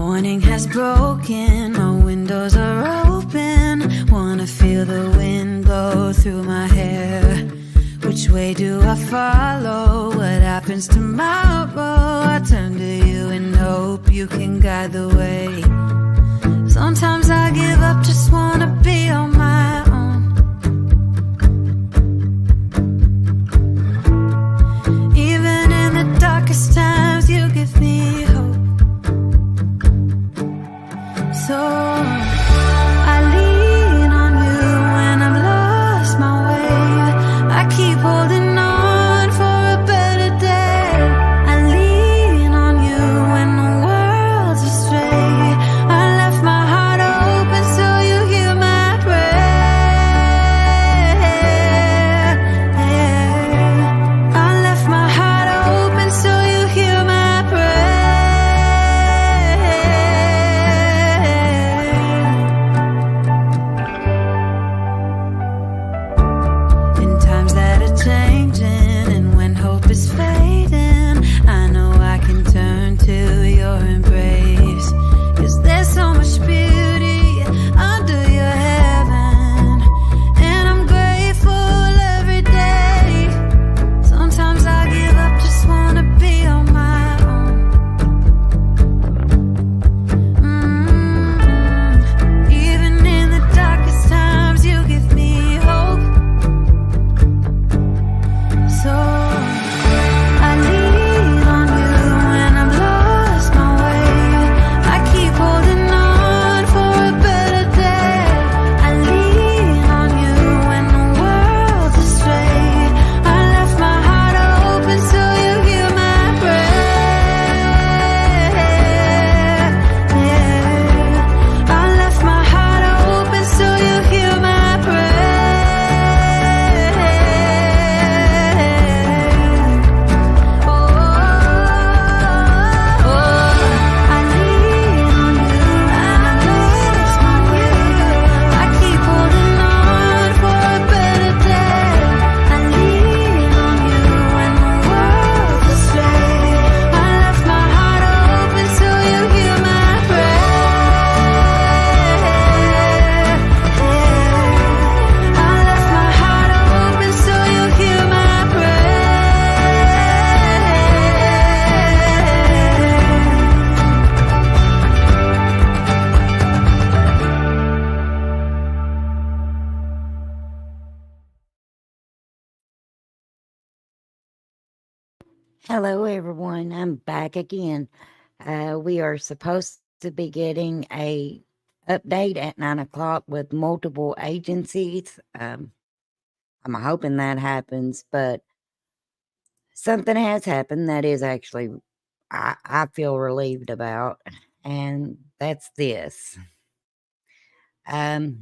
Morning has broken, my windows are open. Wanna feel the wind blow through my hair. Which way do I follow? What happens tomorrow? I turn to you and hope you can guide the way. Sometimes I give up, just wanna be on my own. Even in the darkest times, you give me hope. So I lean on you when I've lost my way. I keep holding on for a better day. I lean on you when the world's astray. I left my heart open so you hear my prayer. I left my heart open so you hear my prayer. In times that are changing and when hope is fading, I know I can turn to your embrace. 'Cause there's so much beauty under your heaven, and I'm grateful every day. Sometimes I give up, just wanna be on my own. Even in the darkest times, you give me hope. So I lean on you when I've lost my way. I keep holding on for a better day. I lean on you when the world's astray. I left my heart open so you hear my prayer. I left my heart open so you hear my Hello, everyone. I'm back again. We are supposed to be getting a update at 9 o'clock with multiple agencies. I'm hoping that happens, but something has happened that is actually I feel relieved about, and that's this. They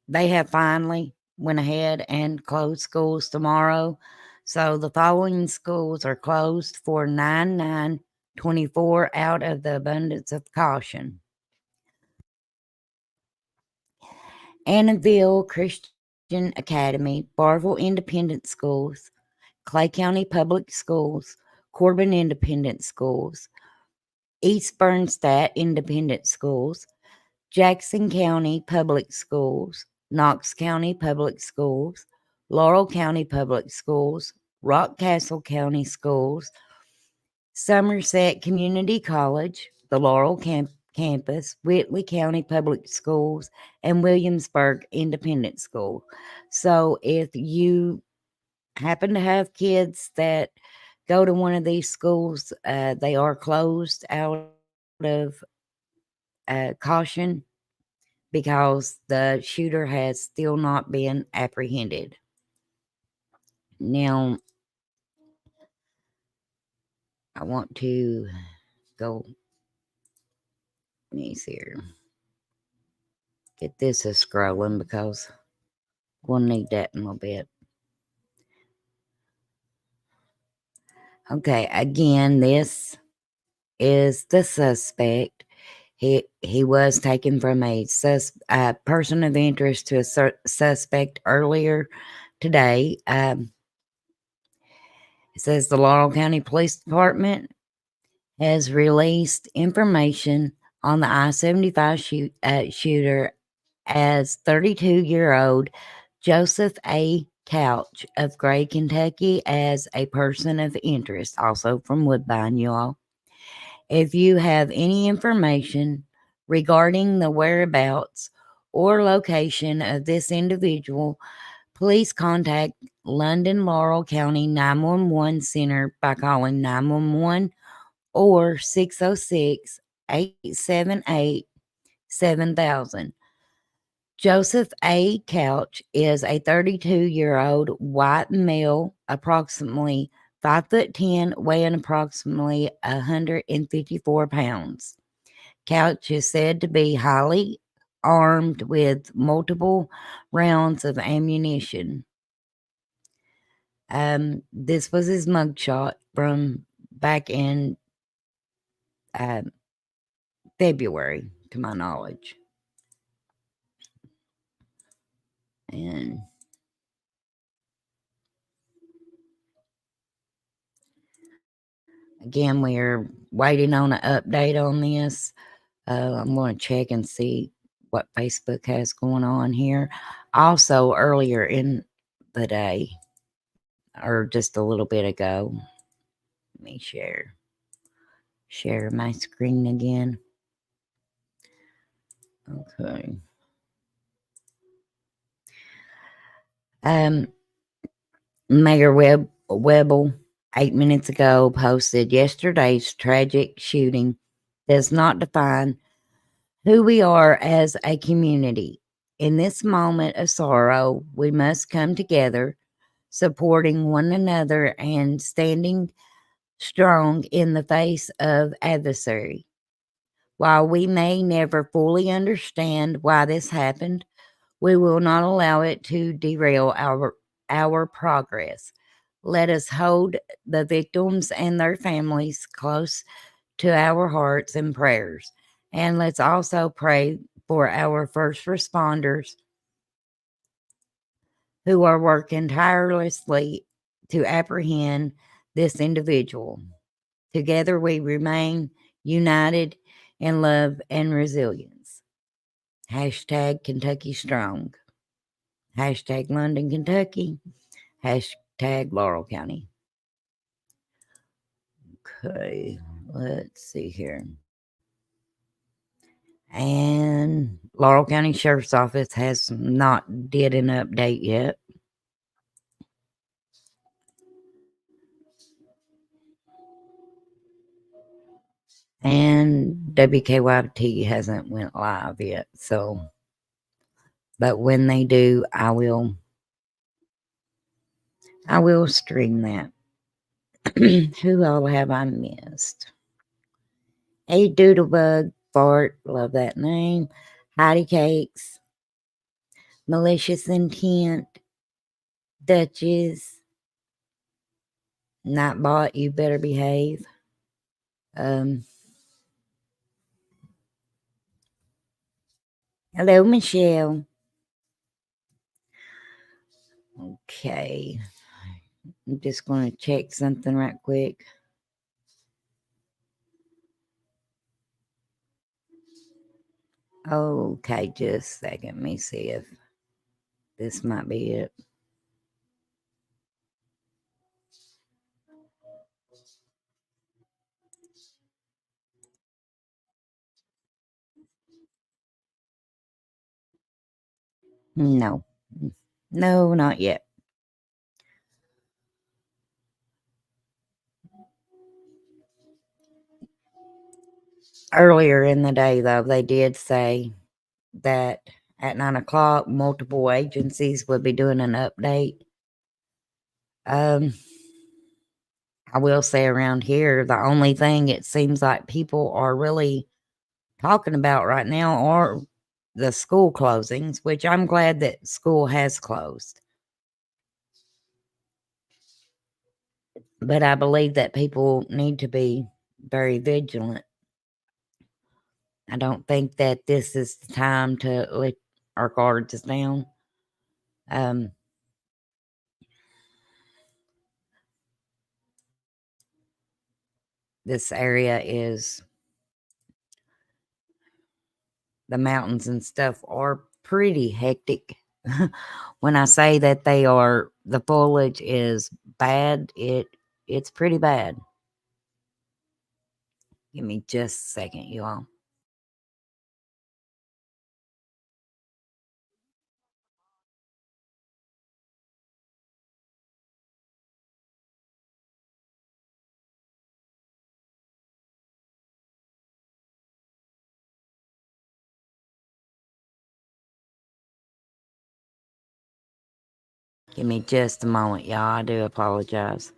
have finally went ahead and closed schools tomorrow. So the following schools are closed for 9/9/24 out of the abundance of caution. Annandale Christian Academy, Barville Independent Schools, Clay County Public Schools, Corbin Independent Schools, East Bernstadt Independent Schools, Jackson County Public Schools, Knox County Public Schools, Laurel County Public Schools, Rockcastle County Schools, Somerset Community College, the Laurel Campus, Whitley County Public Schools, and Williamsburg Independent School. So if you happen to have kids that go to one of these schools, they are closed out of caution because the shooter has still not been apprehended. Now, I want to go, let me see here, get this a scrolling because we'll need that in a little bit. Okay, again, this is the suspect. He was taken from a person of interest to a suspect earlier today. It says the Laurel County Police Department has released information on the I-75 shooter as 32-year-old Joseph A. Couch of Gray, Kentucky, as a person of interest, also from Woodbine, you all. If you have any information regarding the whereabouts or location of this individual, please contact London Laurel County 911 Center by calling 911 or 606 878 7000. Joseph A. Couch is a 32-year-old white male, approximately 5'10", weighing approximately 154 pounds. Couch is said to be highly armed with multiple rounds of ammunition. This was his mugshot from back in February, to my knowledge. And again, we are waiting on an update on this. I'm going to check and see what Facebook has going on here. Also, earlier in the day, or just a little bit ago, let me share my screen again. Okay. Mayor Webble 8 minutes ago posted yesterday's tragic shooting does not define who we are as a community. In this moment of sorrow, we must come together, supporting one another and standing strong in the face of adversary. While we may never fully understand why this happened, we will not allow it to derail our progress. Let us hold the victims and their families close to our hearts and prayers. And let's also pray for our first responders who are working tirelessly to apprehend this individual. Together we remain united in love and resilience. Hashtag Kentucky Strong. Hashtag London, Kentucky. Hashtag Laurel County. Okay, let's see here. And Laurel County Sheriff's Office has not did an update yet. And WKYT hasn't went live yet. So, but when they do, I will stream that. Who all have I missed? A Doodlebug Fart, love that name. Heidi Cakes, Malicious Intent, Duchess, Nightbot, you better behave. Hello, Michelle. Okay. I'm just going to check something right quick. Okay, just a second. Let me see if this might be it. No. No, not yet. Earlier in the day, though, they did say that at 9 o'clock, multiple agencies would be doing an update. I will say around here, the only thing it seems like people are really talking about right now are the school closings, which I'm glad that school has closed. But I believe that people need to be very vigilant. I don't think that this is the time to let our guards down. This area is the mountains and stuff are pretty hectic. When I say that the foliage is bad, it's pretty bad. Give me just a second, you all. Give me just a moment, y'all. I do apologize.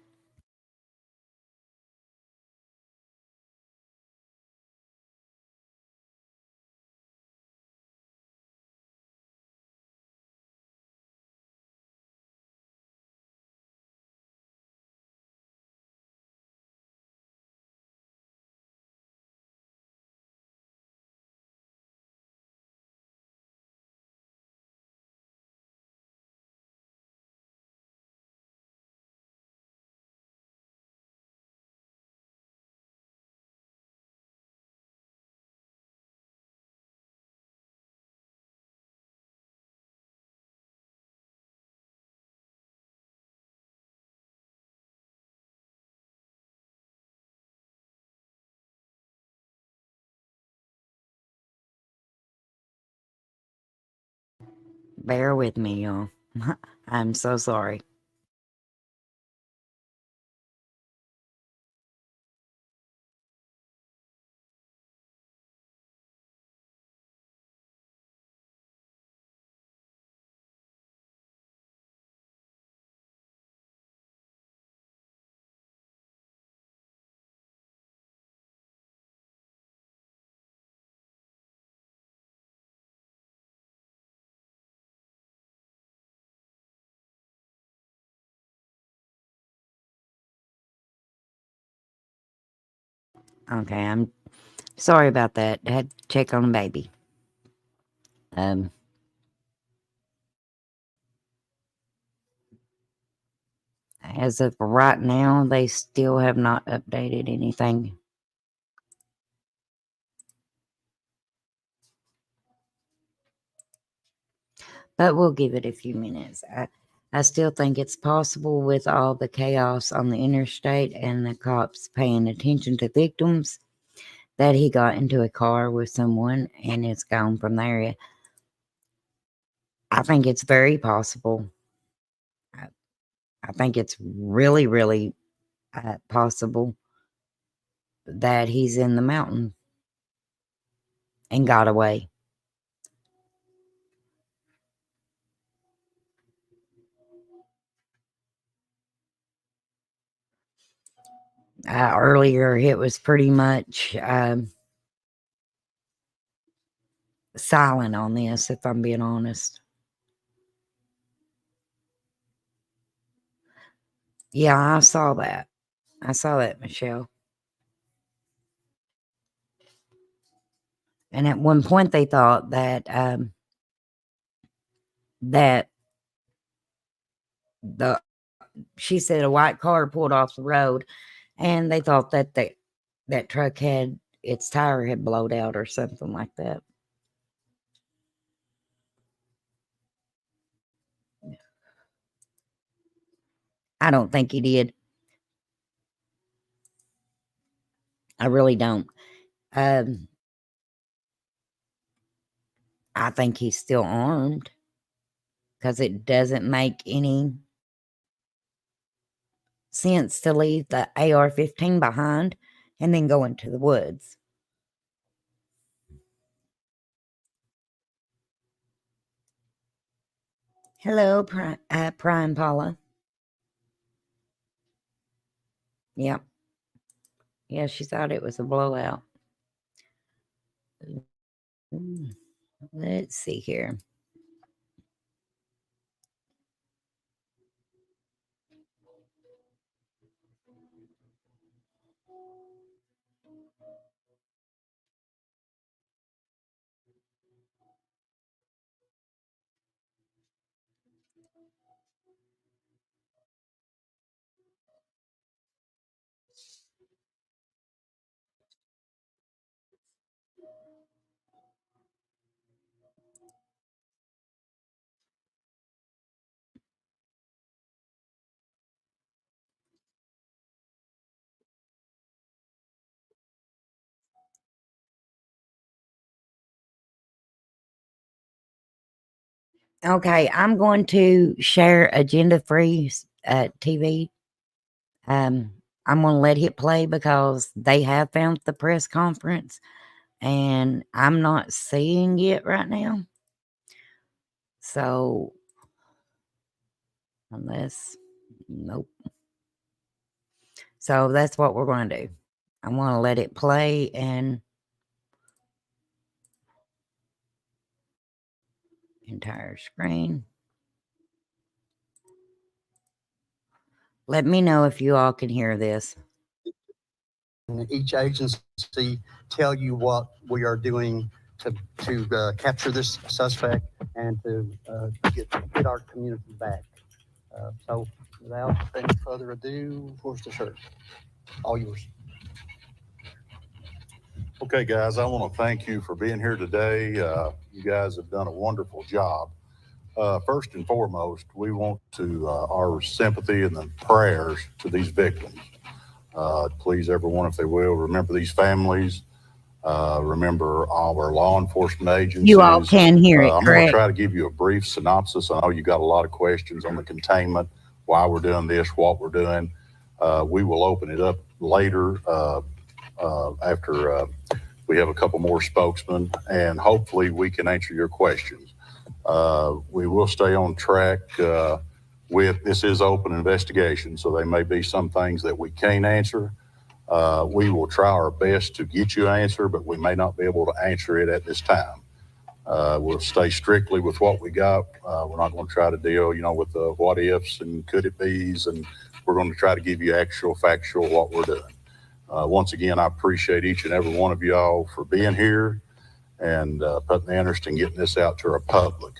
Bear with me, y'all. I'm so sorry. Okay, I'm sorry about that. I had to check on the baby. Um, as of right now, they still have not updated anything. But we'll give it a few minutes. I still think it's possible with all the chaos on the interstate and the cops paying attention to victims that he got into a car with someone and it's gone from the area. I think it's very possible. I, I think it's really, really possible that he's in the mountain and got away. Earlier, it was pretty much silent on this, if I'm being honest. Yeah, I saw that. I saw that, Michelle. And at one point, they thought that the she said a white car pulled off the road, and they thought that that truck had its tire had blowed out or something like that. I don't think he did. I really don't. Um, I think he's still armed because it doesn't make any sense to leave the AR-15 behind and then go into the woods. Hello, Prime Paula. Yep. Yeah, she thought it was a blowout. Let's see here. Okay, I'm going to share agenda-free TV. I'm going to let it play because they have found the press conference, and I'm not seeing it right now. So, nope. So that's what we're going to do. I want to let it play and entire screen. Let me know if you all can hear this. Each agency tell you what we are doing to capture this suspect and to get our community back. So without any further ado, where's the shirt? All yours. Okay, guys, I want to thank you for being here today. You guys have done a wonderful job. First and foremost, we want to our sympathy and the prayers to these victims. Please, everyone, if they will, remember these families. Remember all our law enforcement agencies. You all can hear it, I'm correct? going to try to give you a brief synopsis. I know you got a lot of questions on the containment, why we're doing this, what we're doing. We will open it up later after we have a couple more spokesmen, and hopefully we can answer your questions. We will stay on track with this is open investigation, so there may be some things that we can't answer. We will try our best to get you an answer, but we may not be able to answer it at this time. We'll stay strictly with what we got. We're not going to try to deal, with the what ifs and could it be's, and we're going to try to give you actual, factual what we're doing. Once again, I appreciate each and every one of y'all for being here and putting the interest in getting this out to our public.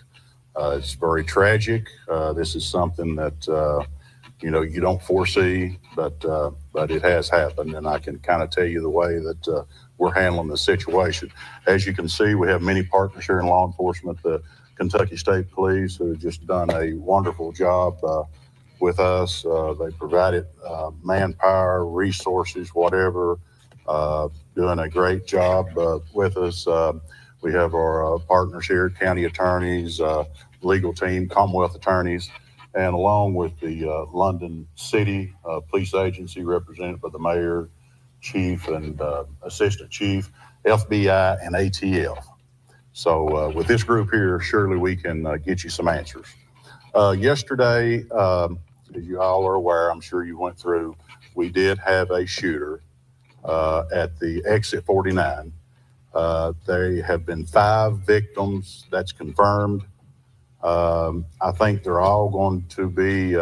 It's very tragic. This is something that you don't foresee, but it has happened, and I can kind of tell you the way that we're handling the situation. As you can see, we have many partners here in law enforcement. The Kentucky State Police, who have just done a wonderful job with us. They provided manpower, resources, whatever, doing a great job with us. We have our partners here, county attorneys, legal team, Commonwealth attorneys, and along with the London City Police Agency represented by the mayor, chief, and assistant chief, FBI, and ATF. So with this group here, surely we can get you some answers. Yesterday, as you all are aware, I'm sure you went through, we did have a shooter at the exit 49. There have been 5 victims, that's confirmed. I think they're all going to be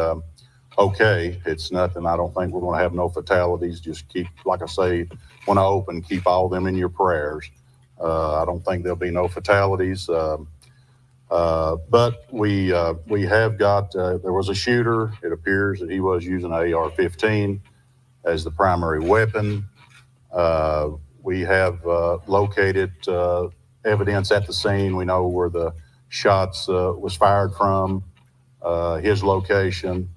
okay. It's nothing, I don't think we're going to have no fatalities. Just keep, like I say, when I open, keep all of them in your prayers. I don't think there'll be no fatalities. But we have got, there was a shooter. It appears that he was using an AR-15 as the primary weapon. We have located evidence at the scene. We know where the shots was fired from, his location,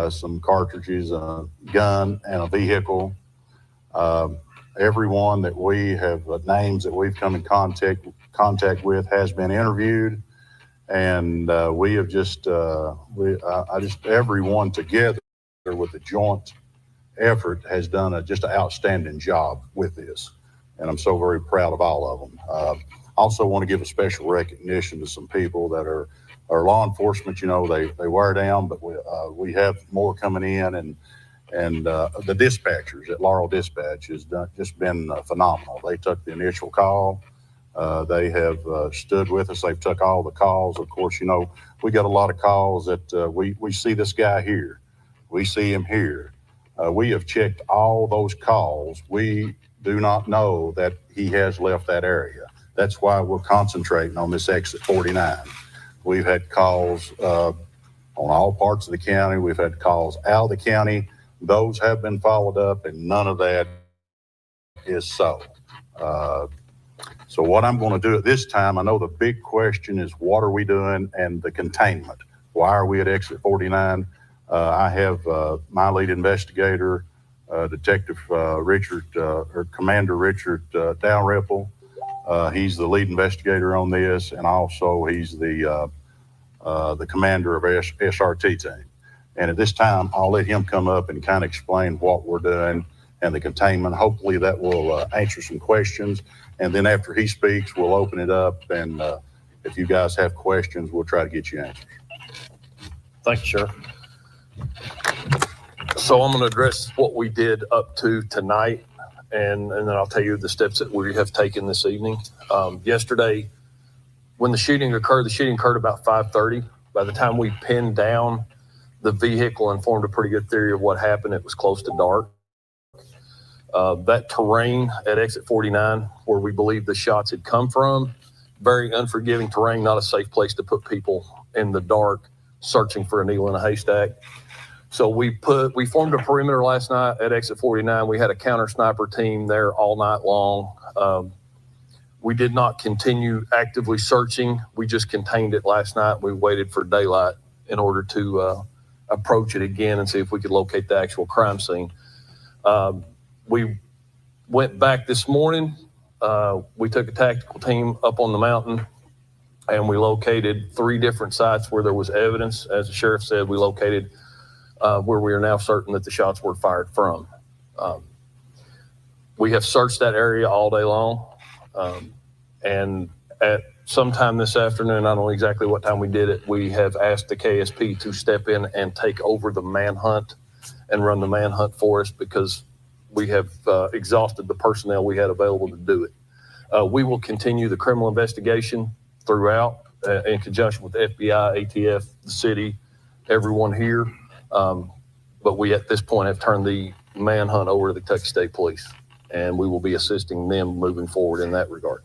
some cartridges, a gun, and a vehicle. Everyone that we have, names that we've come in contact with has been interviewed. And we have just, everyone together with the joint effort has done just an outstanding job with this. And I'm so very proud of all of them. Also want to give a special recognition to some people that are law enforcement. They wear down, but we have more coming in, and the dispatchers at Laurel Dispatch has just been phenomenal. They took the initial call. They have stood with us. They've took all the calls. Of course, we got a lot of calls that we see this guy here. We see him here. We have checked all those calls. We do not know that he has left that area. That's why we're concentrating on this exit 49. We've had calls on all parts of the county. We've had calls out of the county. Those have been followed up, and none of that is so. So what I'm going to do at this time, I know the big question is what are we doing and the containment. Why are we at exit 49? I have my lead investigator, Detective Richard, or Commander Richard Dalrymple. He's the lead investigator on this, and also he's the the commander of SRT team. And at this time, I'll let him come up and kind of explain what we're doing and the containment. Hopefully that will answer some questions. And then after he speaks, we'll open it up. And if you guys have questions, we'll try to get you answers. Thank you, Sheriff. So I'm going to address what we did up to tonight, and then I'll tell you the steps that we have taken this evening. Yesterday, when the shooting occurred about 5:30. By the time we pinned down the vehicle and formed a pretty good theory of what happened, it was close to dark. That terrain at exit 49, where we believe the shots had come from, very unforgiving terrain, not a safe place to put people in the dark searching for a needle in a haystack. So we formed a perimeter last night at exit 49. We had a counter sniper team there all night long. We did not continue actively searching. We just contained it last night. We waited for daylight in order to approach it again and see if we could locate the actual crime scene. We went back this morning. We took a tactical team up on the mountain and we located 3 different sites where there was evidence. As the sheriff said, we located where we are now certain that the shots were fired from. We have searched that area all day long. And at sometime this afternoon, I don't know exactly what time we did it, we have asked the KSP to step in and take over the manhunt and run the manhunt for us because we have exhausted the personnel we had available to do it. We will continue the criminal investigation throughout in conjunction with the FBI, ATF, the city, everyone here. But we at this point have turned the manhunt over to the Kentucky State Police, and we will be assisting them moving forward in that regard.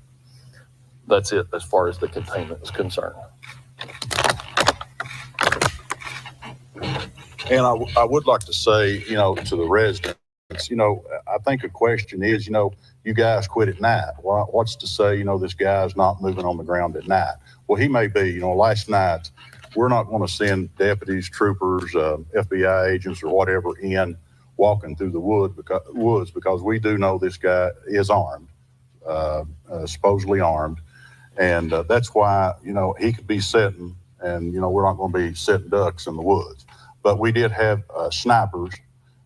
That's it as far as the containment is concerned. And I would like to say, to the residents, I think a question is, you guys quit at night. Well, what's to say, this guy's not moving on the ground at night? Well, he may be. Last night, we're not going to send deputies, troopers, FBI agents or whatever in walking through the woods because we do know this guy is armed, supposedly armed. And that's why, he could be sitting and, we're not going to be sitting ducks in the woods. But we did have snipers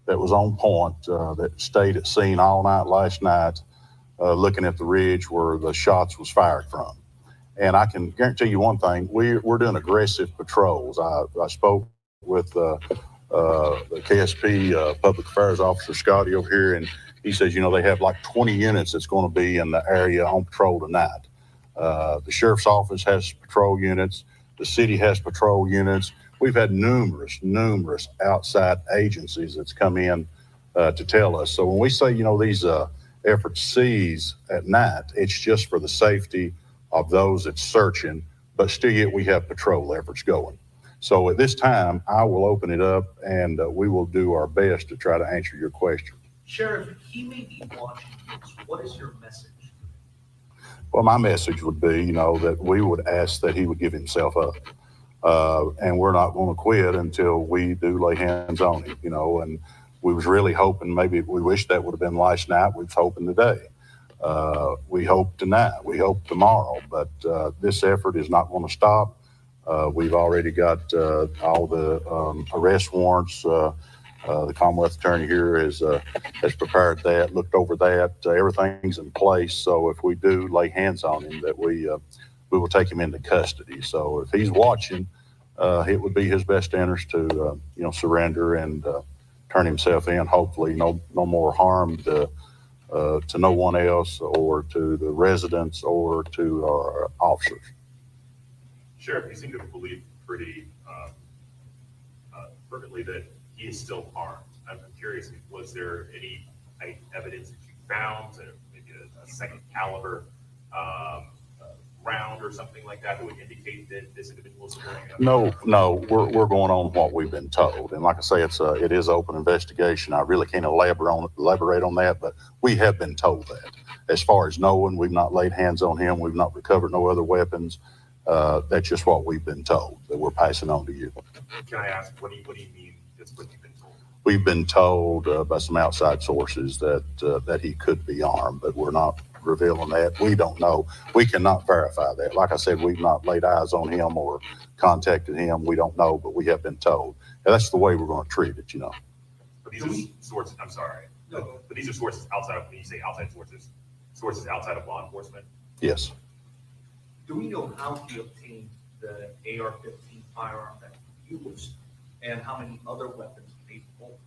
that was on point that stayed at scene all night last night looking at the ridge where the shots was fired from. And I can guarantee you one thing, we're doing aggressive patrols. I spoke with the KSP Public Affairs Officer, Scotty, over here, and he says, they have like 20 units that's going to be in the area on patrol tonight. The sheriff's office has patrol units. The city has patrol units. We've had numerous outside agencies that's come in to tell us. So when we say, these efforts cease at night, it's just for the safety of those that's searching, but still yet we have patrol efforts going. So at this time, I will open it up and we will do our best to try to answer your question. Sheriff, he may be watching this. What is your message? Well, my message would be, that we would ask that he would give himself up. And we're not going to quit until we do lay hands on him, and we was really hoping, maybe we wish that would have been last night. We was hoping today. We hope tonight, we hope tomorrow, but this effort is not going to stop. We've already got all the arrest warrants. The Commonwealth Attorney here has prepared that, looked over that. Everything's in place. So if we do lay hands on him, that we will take him into custody. So if he's watching, it would be his best interest to surrender and turn himself in. Hopefully, no more harm to no one else, or to the residents, or to our officers. Sheriff, you seem to believe pretty fervently that he is still armed. I'm curious, was there any evidence that you found, maybe a second caliber round or something like that would indicate that this individual is wearing a... No, we're going on what we've been told. And like I say, it is open investigation. I really can't elaborate on that, but we have been told that. As far as knowing, we've not laid hands on him. We've not recovered no other weapons. That's just what we've been told that we're passing on to you. Can I ask, what do you mean that's what you've been told? We've been told by some outside sources that he could be armed, but we're not revealing that. We don't know. We cannot verify that. Like I said, we've not laid eyes on him or contacted him. We don't know, but we have been told. And that's the way we're going to treat it, you know. But these are sources, I'm sorry, but these are sources outside of, when you say outside sources outside of law enforcement? Yes. Do we know how he obtained the AR-15 firearm that he used, and how many other weapons he hold?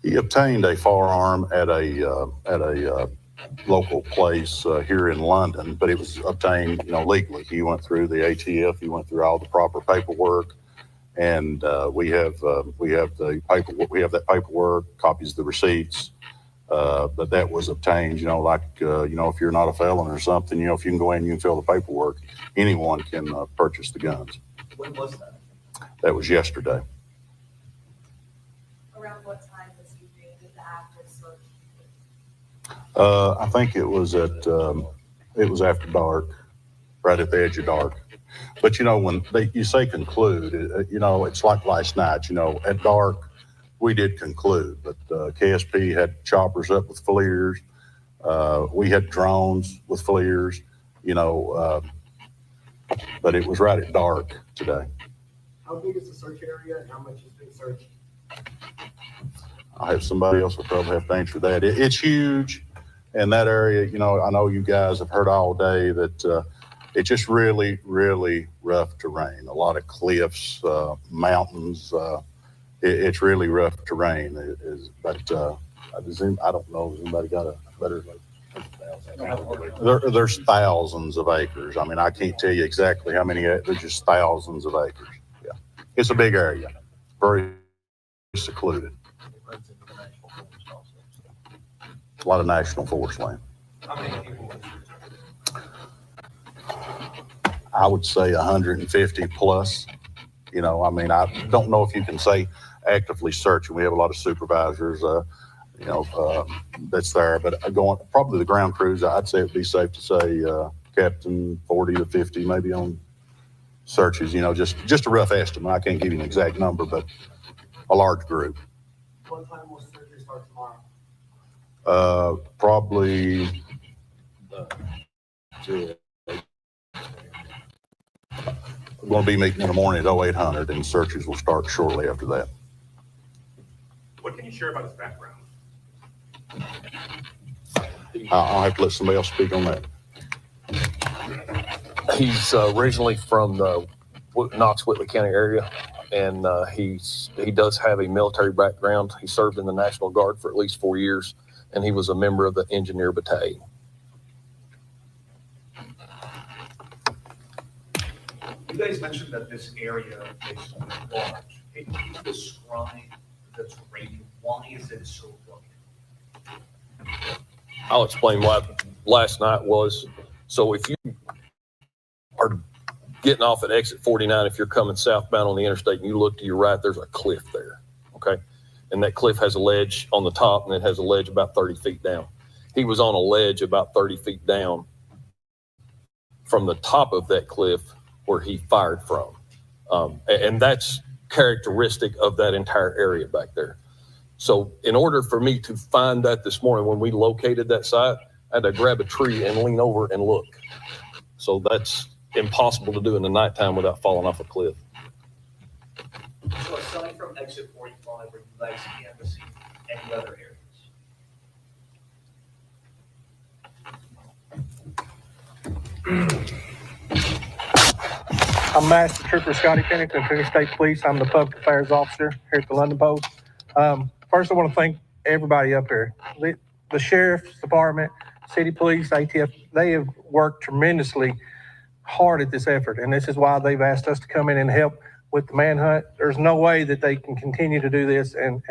He obtained a firearm at a local place here in London, but it was obtained, you know, legally. He went through the ATF. He went through all the proper paperwork, and we have the paperwork. We have that paperwork, copies of the receipts. But that was obtained, you know, like you know, if you're not a felon or something, you know, if you can go in, you can fill the paperwork. Anyone can purchase the guns. When was that? That was yesterday. Around what time was he doing the active search? I think it was after dark, right at the edge of dark. But you know, when you say conclude, you know, it's like last night. You know, at dark, we did conclude, but KSP had choppers up with FLIRs. We had drones with FLIRs. You know, but it was right at dark today. How big is the search area and how much has been searched? I have somebody else will probably have to answer that. It's huge. In that area, you know, I know you guys have heard all day that it's just really, really rough terrain. A lot of cliffs, mountains. It's really rough terrain. But I don't know. Has anybody got a better? There's thousands of acres. I mean, I can't tell you exactly how many. There's just thousands of acres. Yeah, it's a big area, very secluded. A lot of national forest land. How many people? I would say 150 plus. You know, I mean, I don't know if you can say actively searching. We have a lot of supervisors, you know, that's there. But going probably the ground crews, I'd say it'd be safe to say, Captain, 40 to 50 maybe on searches. You know, just a rough estimate. I can't give you an exact number, but a large group. What time will surgery start tomorrow? Probably. We're going to be meeting in the morning at 0800, and searches will start shortly after that. What can you share about his background? I'll have to let somebody else speak on that. He's originally from the Knox Whitley County area, and he does have a military background. He served in the National Guard for at least 4 years, and he was a member of the Engineer Battalion. You guys mentioned that this area is large. Can you describe the terrain? Why is it so rugged? I'll explain why last night was. So if you are getting off at exit 49, if you're coming southbound on the interstate and you look to your right, there's a cliff there, okay? And that cliff has a ledge on the top, and it has a ledge about 30 feet down. He was on a ledge about 30 feet down from the top of that cliff where he fired from. And that's characteristic of that entire area back there. So in order for me to find that this morning, when we located that site, I had to grab a tree and lean over and look. So that's impossible to do in the nighttime without falling off a cliff. So aside from exit 45, where you guys canvassing any other areas? I'm Master Trooper Scotty Pennington, Tennessee State Police. I'm the Public Affairs Officer here at the London Post. First, I want to thank everybody up here. The Sheriff's Department, City Police, ATF, they have worked tremendously hard at this effort, and this is why they've asked us to come in and help with the manhunt. There's no way that they can continue to do this and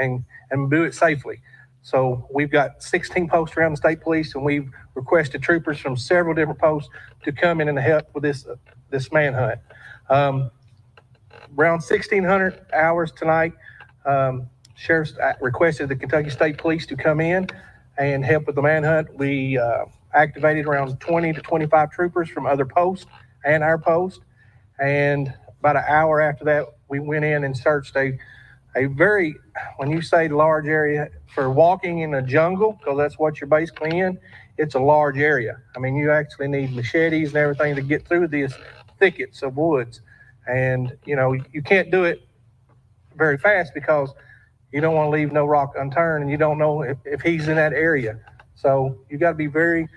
do it safely. So we've got 16 posts around the state police, and we've requested troopers from several different posts to come in and help with this manhunt. Around 1,600 hours tonight, Sheriff's requested the Kentucky State Police to come in and help with the manhunt. We activated around 20 to 25 troopers from other posts and our post. And about an hour after that, we went in and searched a very, when you say large area, for walking in a jungle, because that's what you're basically in, it's a large area. I mean, you actually need machetes and everything to get through these thickets of woods. And, you know, you can't do it very fast because you don't want to leave no rock unturned, and you don't know if he's in that area. So you got to be very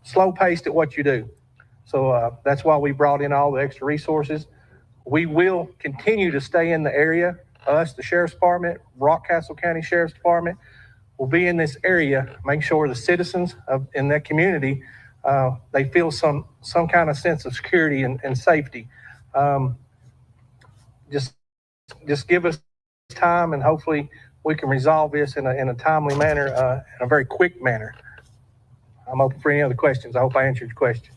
slow paced at what you do. So that's why we brought in all the extra resources. We will continue to stay in the area. Us, the Sheriff's Department, Rockcastle County Sheriff's Department, will be in this area, make sure the citizens in that community, they feel some kind of sense of security and safety. Just give us time, and hopefully we can resolve this in a timely manner, in a very quick manner. I'm open for any other questions. I hope I answered your question.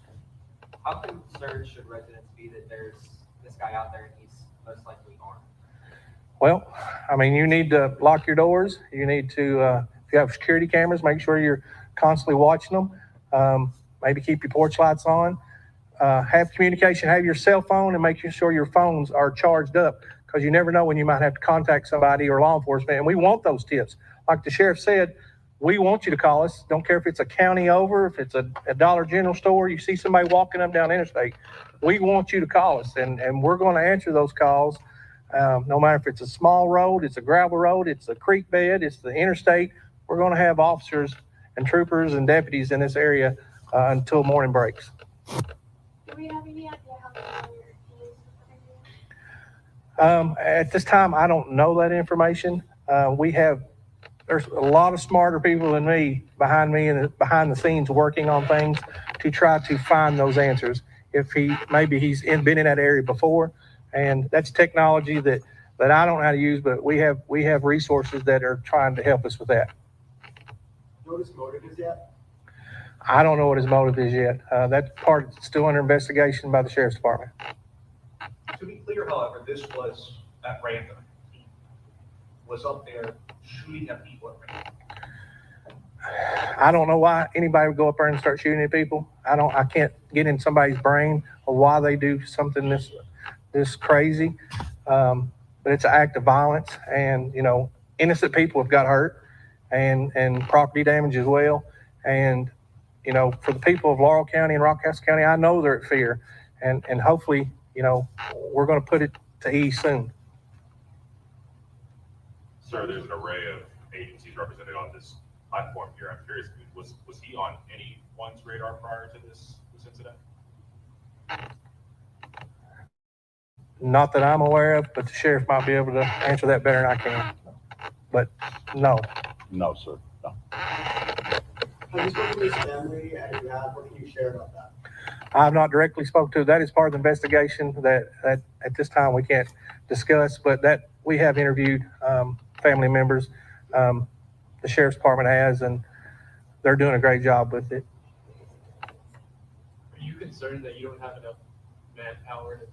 How concerned should residents be that there's this guy out there and he's most likely armed? Well, I mean, you need to lock your doors. You need to, if you have security cameras, make sure you're constantly watching them. Maybe keep your porch lights on. Have communication, have your cell phone, and make sure your phones are charged up, because you never know when you might have to contact somebody or law enforcement. And we want those tips. Like the sheriff said, we want you to call us. Don't care if it's a county over, if it's a Dollar General store, you see somebody walking up down the interstate. We want you to call us, and we're going to answer those calls. No matter if it's a small road, it's a gravel road, it's a creek bed, it's the interstate. We're going to have officers and troopers and deputies in this area until morning breaks. Do we have any idea how many are At this time, I don't know that information. There's a lot of smarter people than me behind the scenes working on things to try to find those answers. If he's been in that area before, and that's technology that I don't know how to use, but we have resources that are trying to help us with that. What his motive is yet? I don't know what his motive is yet. That part is still under investigation by the Sheriff's Department. To be clear, however, this was at random. He was up there shooting at people at random. I don't know why anybody would go up there and start shooting at people. I can't get in somebody's brain of why they do something this crazy. But it's an act of violence, and, you know, innocent people have got hurt and property damage as well. And, you know, for the people of Laurel County and Rockcastle County, I know they're at fear, and hopefully, you know, we're going to put it to ease soon. Sir, there's an array of agencies represented on this platform here. I'm curious, was he on anyone's radar prior to this incident? Not that I'm aware of, but the sheriff might be able to answer that better than I can. But no. No, sir. No. Have you spoken to his family, and if you have, what can you share about that? I've not directly spoke to. That is part of the investigation that at this time we can't discuss, but that we have interviewed family members. The Sheriff's Department has, and they're doing a great job with it. Are you concerned that you don't have enough manpower to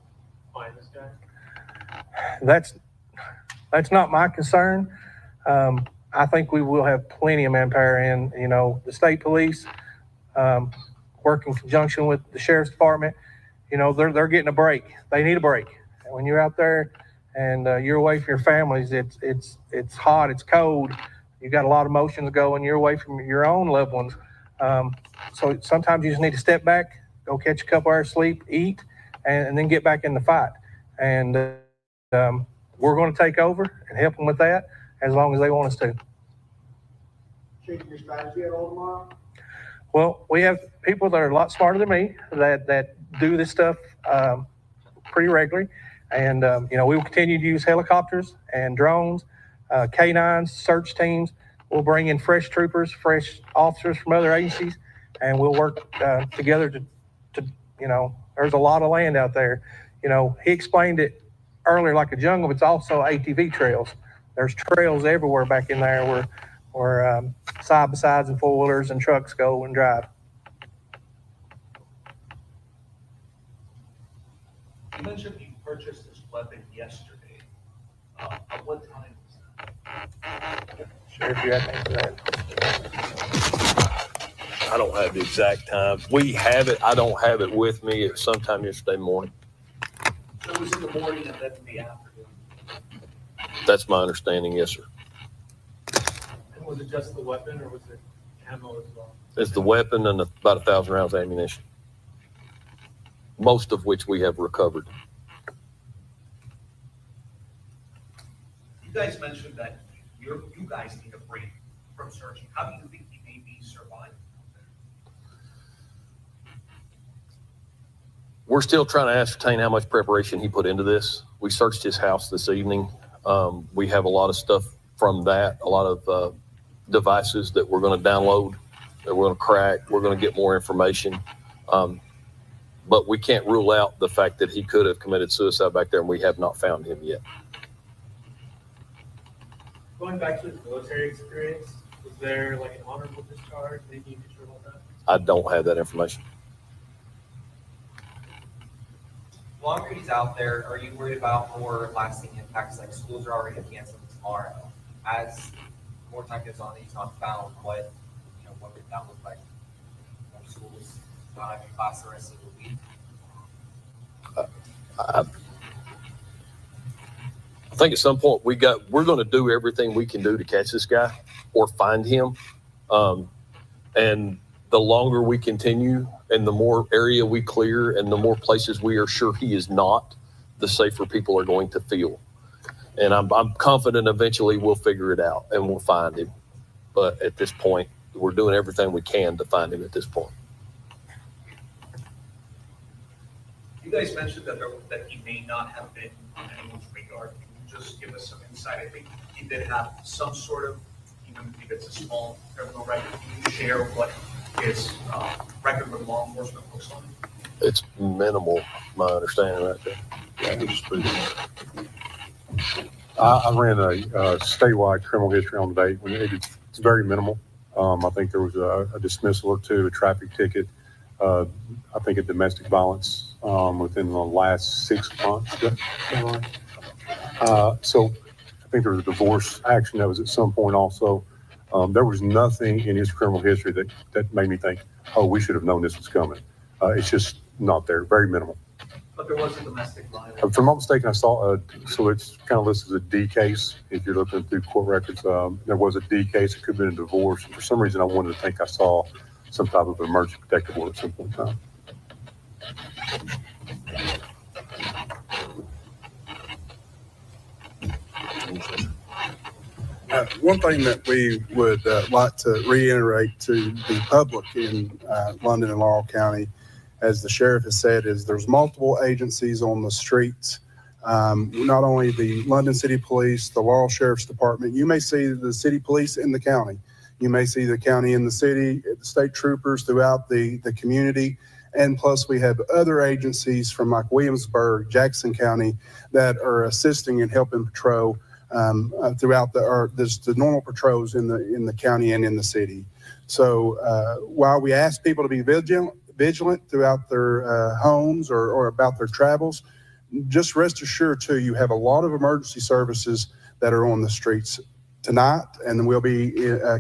find this guy? That's not my concern. I think we will have plenty of manpower, and, you know, the state police work in conjunction with the Sheriff's Department. You know, they're getting a break. They need a break. And when you're out there and you're away from your families, it's hot, it's cold. You got a lot of emotions going. You're away from your own loved ones. So sometimes you just need to step back, go catch a couple hours sleep, eat, and then get back in the fight. And we're going to take over and help them with that as long as they want us to. Changing your strategy at all tomorrow? Well, we have people that are a lot smarter than me that do this stuff pretty regularly. And, you know, we will continue to use helicopters and drones, K9s, search teams. We'll bring in fresh troopers, fresh officers from other agencies, and we'll work together to, you know, there's a lot of land out there. You know, he explained it earlier like a jungle, but it's also ATV trails. There's trails everywhere back in there where side-by-sides and four-wheelers and trucks go and drive. You mentioned you purchased this weapon yesterday. At what time was that? Sheriff, you have to answer that. I don't have the exact time. We have it. I don't have it with me. It was sometime yesterday morning. So it was in the morning and then in the afternoon. That's my understanding. Yes, sir. And was it just the weapon, or was it ammo as well. It's the weapon and about 1,000 rounds of ammunition, most of which we have recovered. You guys mentioned that you guys need a break from searching. How do you think he may be surviving? We're still trying to ascertain how much preparation he put into this. We searched his house this evening. We have a lot of stuff from that, a lot of devices that we're going to download, that we're going to crack. We're going to get more information. But we can't rule out the fact that he could have committed suicide back there, and we have not found him yet. Going back to his military experience, was there like an honorable discharge? Maybe you could share about that? I don't have that information. Longer he's out there, are you worried about more lasting impacts, like schools are already canceling tomorrow? As more time goes on, he's not found, what would that look like? More schools not having class the rest of the week? I think at some point we're going to do everything we can do to catch this guy or find him. And the longer we continue and the more area we clear and the more places we are sure he is not, the safer people are going to feel. And I'm confident eventually we'll figure it out and we'll find him. But at this point, we're doing everything we can to find him at this point. You guys mentioned that he may not have been on anyone's radar. Can you just give us some insight? I think he did have some sort of, even if it's a small criminal record, can you share what his record with law enforcement looks like? It's minimal, my understanding right there. Yeah, I can just put it in. I ran a statewide criminal history on the day. It's very minimal. I think there was a dismissal or two, a traffic ticket, I think a domestic violence within the last 6 months. So I think there was a divorce action that was at some point also. There was nothing in his criminal history that made me think, oh, we should have known this was coming. It's just not there, very minimal. But there was a domestic violence. If I'm not mistaken, I saw, so it's kind of listed as a D case. If you're looking through court records, there was a D case. It could have been a divorce. And for some reason, I wanted to think I saw some type of emergency protective order at some point in time. One thing that we would like to reiterate to the public in London and Laurel County, as the sheriff has said, is there's multiple agencies on the streets. Not only the London City Police, the Laurel Sheriff's Department. You may see the city police in the county. You may see the county in the city, the state troopers throughout the community. And plus we have other agencies from like Williamsburg, Jackson County that are assisting and helping patrol throughout the normal patrols in the county and in the city. So while we ask people to be vigilant throughout their homes or about their travels, just rest assured too, you have a lot of emergency services that are on the streets tonight, and then we'll be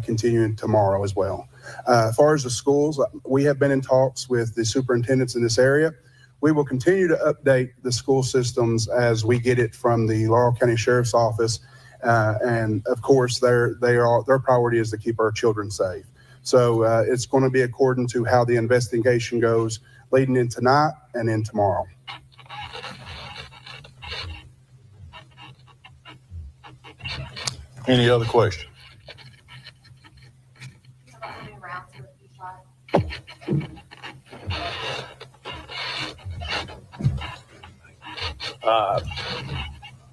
continuing tomorrow as well. As far as the schools, we have been in talks with the superintendents in this area. We will continue to update the school systems as we get it from the Laurel County Sheriff's Office. And of course, their priority is to keep our children safe. So it's going to be according to how the investigation goes leading in tonight and in tomorrow. Any other questions? How many rounds would be shot?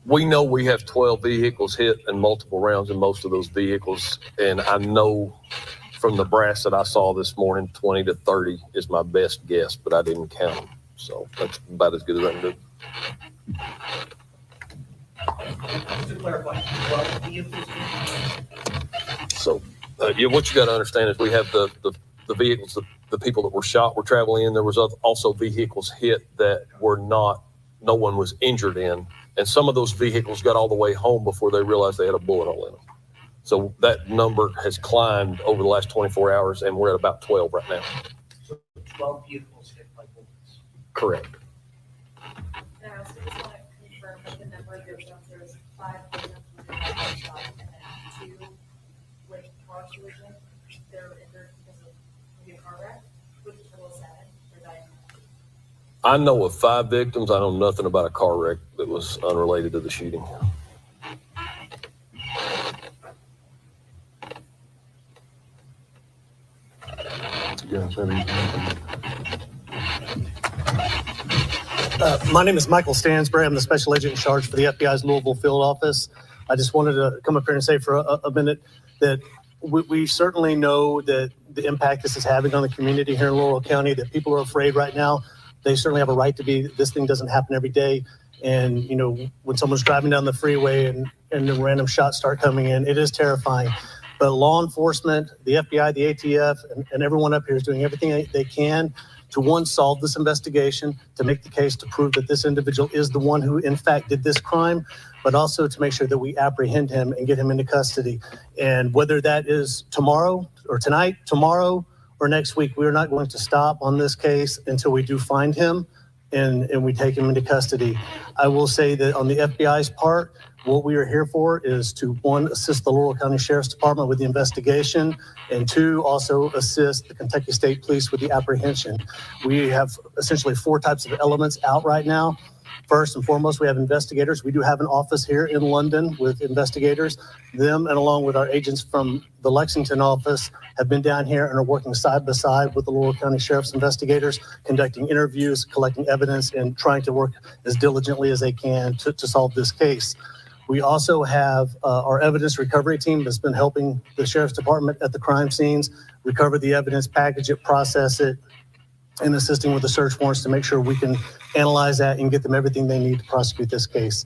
We know we have 12 vehicles hit and multiple rounds in most of those vehicles. And I know from the brass that I saw this morning, 20 to 30 is my best guess, but I didn't count them. So that's about as good as I can do. Just to clarify, 12 vehicles. So yeah, what you got to understand is we have the vehicles, the people that were shot were traveling in. There was also vehicles hit that were no one was injured in. And some of those vehicles got all the way home before they realized they had a bullet hole in them. So that number has climbed over the last 24 hours, and we're at about 12 right now. So 12 vehicles hit by bullets. Correct. And I also just want to confirm that the number of your shots, there was 5 victims with a shot and then 2 with car collision. they're injured because of maybe a car wreck with the 7, or that? I know of 5 victims. I know nothing about a car wreck that was unrelated to the shooting. You guys have anything? My name is Michael Stansbury. I'm the special agent in charge for the FBI's Louisville field office. I just wanted to come up here and say for a minute that we certainly know that the impact this is having on the community here in Laurel County, that people are afraid right now. They certainly have a right to be. This thing doesn't happen every day. And, you know, when someone's driving down the freeway and the random shots start coming in, it is terrifying. But law enforcement, the FBI, the ATF, and everyone up here is doing everything they can to, one, solve this investigation, to make the case to prove that this individual is the one who in fact did this crime, but also to make sure that we apprehend him and get him into custody. And whether that is tomorrow or tonight, tomorrow or next week, we are not going to stop on this case until we do find him and we take him into custody. I will say that on the FBI's part, what we are here for is to, one, assist the Laurel County Sheriff's Department with the investigation, and 2, also assist the Kentucky State Police with the apprehension. We have essentially 4 types of elements out right now. First and foremost, we have investigators. We do have an office here in London with investigators. Them, and along with our agents from the Lexington office, have been down here and are working side by side with the Laurel County Sheriff's investigators, conducting interviews, collecting evidence, and trying to work as diligently as they can to solve this case. We also have our evidence recovery team that's been helping the Sheriff's Department at the crime scenes recover the evidence, package it, process it, and assisting with the search warrants to make sure we can analyze that and get them everything they need to prosecute this case.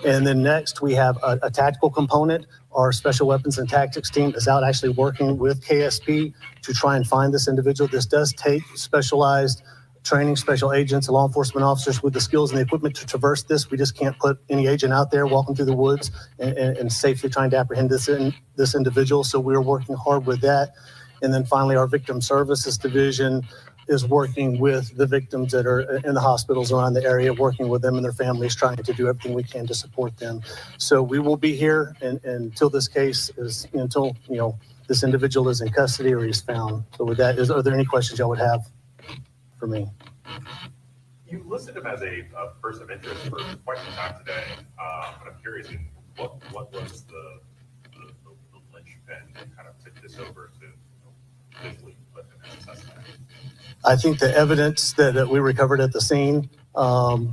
And then next, we have a tactical component. Our special weapons and tactics team is out actually working with KSP to try and find this individual. This does take specialized training, special agents, law enforcement officers with the skills and the equipment to traverse this. We just can't put any agent out there walking through the woods and safely trying to apprehend this individual. So we're working hard with that. And then finally, our victim services division is working with the victims that are in the hospitals around the area, working with them and their families, trying to do everything we can to support them. So we will be here until this case is, until, you know, this individual is in custody or he's found. So with that, are there any questions y'all would have for me? You listed him as a person of interest for quite some time today, but I'm curious, what was the linchpin that kind of took this over to visually put him as a suspect? I think the evidence that we recovered at the scene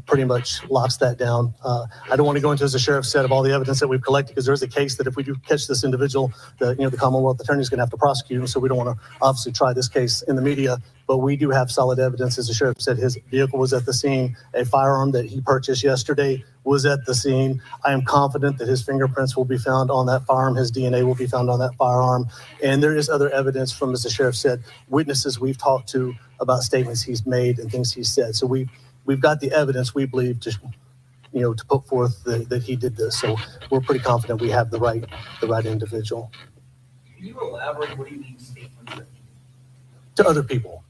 pretty much locks that down. I don't want to go into, as the sheriff said, of all the evidence that we've collected, because there's a case that if we do catch this individual, the Commonwealth Attorney is going to have to prosecute him. So we don't want to obviously try this case in the media, but we do have solid evidence. As the sheriff said, his vehicle was at the scene. A firearm that he purchased yesterday was at the scene. I am confident that his fingerprints will be found on that firearm. His DNA will be found on that firearm. And there is other evidence from, as the sheriff said, witnesses we've talked to about statements he's made and things he said. So we've got the evidence, we believe, to put forth that he did this. So we're pretty confident we have the right individual. Can you elaborate? What do you mean statements? To other people,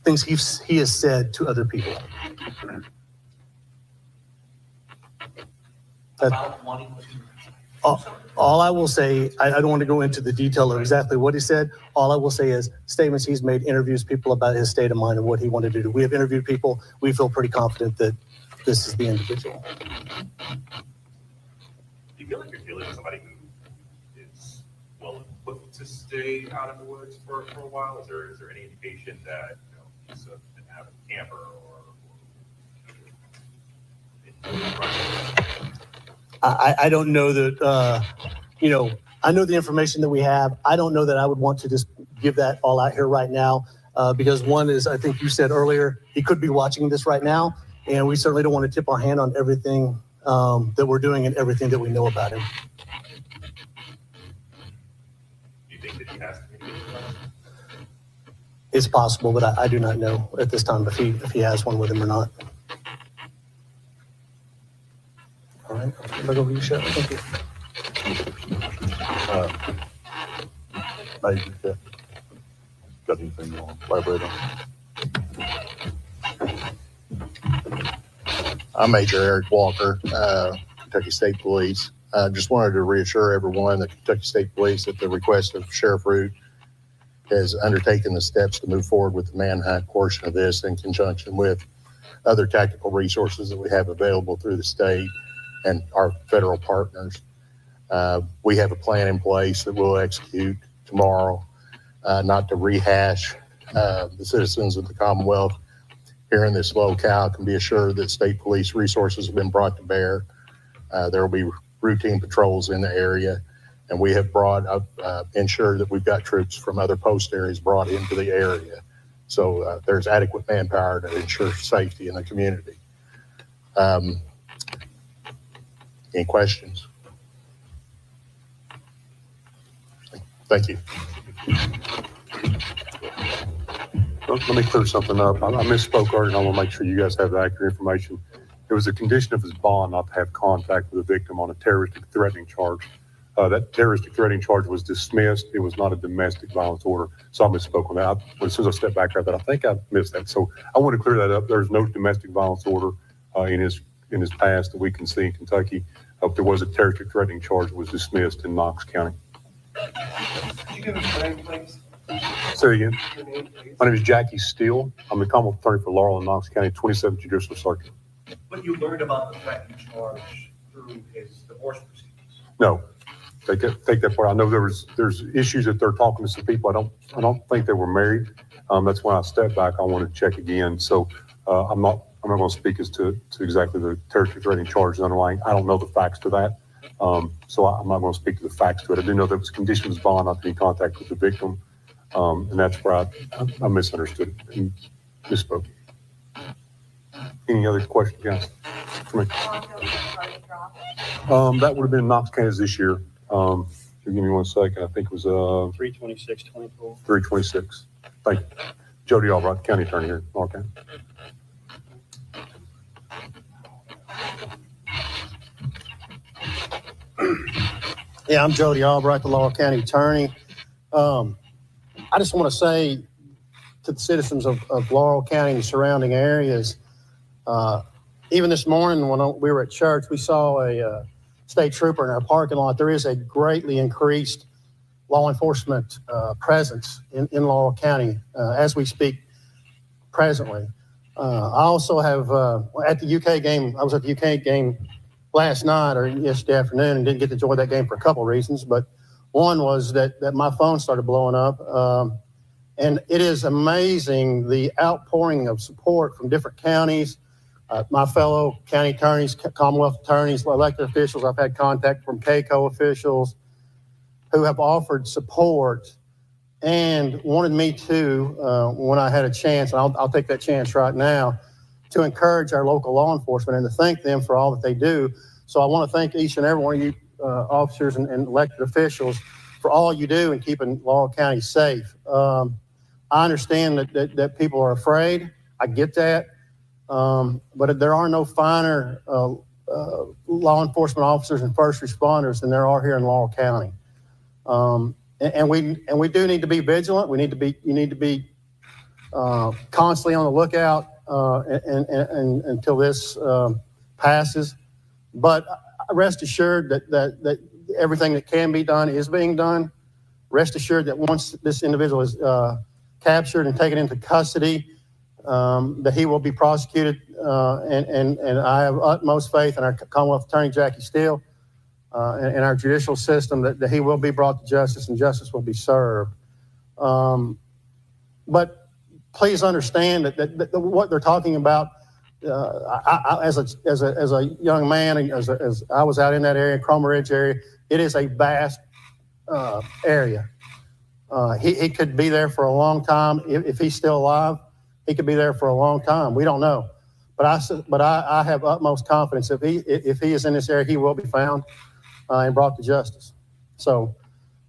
things he has said to other people. About wanting to. All I will say, I don't want to go into the detail of exactly what he said. All I will say is statements he's made, interviews people about his state of mind and what he wanted to do. We have interviewed people. We feel pretty confident that this is the individual. Do you feel like you're dealing with somebody who is well equipped to stay out of the woods for a while? Is there any indication that he's an avid camper or I don't know that, I know the information that we have. I don't know that I would want to just give that all out here right now, because one is, I think you said earlier, he could be watching this right now, and we certainly don't want to tip our hand on everything that we're doing and everything that we know about him. do you think that he has communication? It's possible, but I do not know at this time if he has one with him or not. All right, I'll look over you, Sheriff. Thank you. Got anything you want to elaborate on? I'm Major Eric Walker, Kentucky State Police. I just wanted to reassure everyone that Kentucky State Police, at the request of Sheriff Root has undertaken the steps to move forward with the manhunt portion of this in conjunction with other tactical resources that we have available through the state and our federal partners. We have a plan in place that we'll execute tomorrow, not to rehash. The citizens of the Commonwealth here in this locale can be assured that state police resources have been brought to bear. There will be routine patrols in the area, and we have ensured that we've got troops from other post areas brought into the area. So there's adequate manpower to ensure safety in the community. Any questions? Thank you. Let me clear something up. I misspoke earlier, and I want to make sure you guys have the accurate information. It was a condition of his bond not to have contact with the victim on a terroristic threatening charge. That terroristic threatening charge was dismissed. It was not a domestic violence order. So I misspoke on that. As soon as I stepped back, I think I missed that. So I want to clear that up. There's no domestic violence order in his past that we can see in Kentucky. There was a terroristic threatening charge that was dismissed in Knox County. Could you give us your name, please? Say again. Your name, please. My name is Jackie Steele. I'm the Commonwealth Attorney for Laurel and Knox County, 27th Judicial Circuit. But you learned about the threatening charge through his divorce proceedings. No, take that part. I know there's issues that they're talking to some people. I don't think they were married. That's when I stepped back. I want to check again. So I'm not going to speak as to exactly the terroristic threatening charge underlying. I don't know the facts to that. So I'm not going to speak to the facts to it. I do know that it was conditions bond not to be in contact with the victim. And that's where I misunderstood it and misspoke. Any other questions, guys? For me? That would have been Knox, Kansas this year. Give me 1 second. I think it was 326-24. 326. Thank you. Jody Albright, County Attorney here in Laurel County. Yeah, I'm Jody Albright, the Laurel County Attorney. I just want to say to the citizens of Laurel County and surrounding areas, even this morning when we were at church, we saw a state trooper in our parking lot. There is a greatly increased law enforcement presence in Laurel County as we speak presently. I also have, at the UK game, I was at the UK game last night or yesterday afternoon and didn't get to enjoy that game for a couple of reasons, but one was that my phone started blowing up. And it is amazing the outpouring of support from different counties, my fellow county attorneys, Commonwealth attorneys, elected officials. I've had contact from KCO officials who have offered support and wanted me to, when I had a chance, and I'll take that chance right now, to encourage our local law enforcement and to thank them for all that they do. So I want to thank each and every one of you officers and elected officials for all you do in keeping Laurel County safe. I understand that people are afraid. I get that. But there are no finer law enforcement officers and first responders than there are here in Laurel County. And we do need to be vigilant. You need to be constantly on the lookout and until this passes. But rest assured that everything that can be done is being done. Rest assured that once this individual is captured and taken into custody, that he will be prosecuted. And I have utmost faith in our Commonwealth Attorney, Jackie Steele, and our judicial system that he will be brought to justice and justice will be served. But please understand that what they're talking about, as a young man, as I was out in that area, Cromer Ridge area, it is a vast area. He could be there for a long time. If he's still alive, he could be there for a long time. We don't know. But I have utmost confidence if he is in this area, he will be found and brought to justice. So,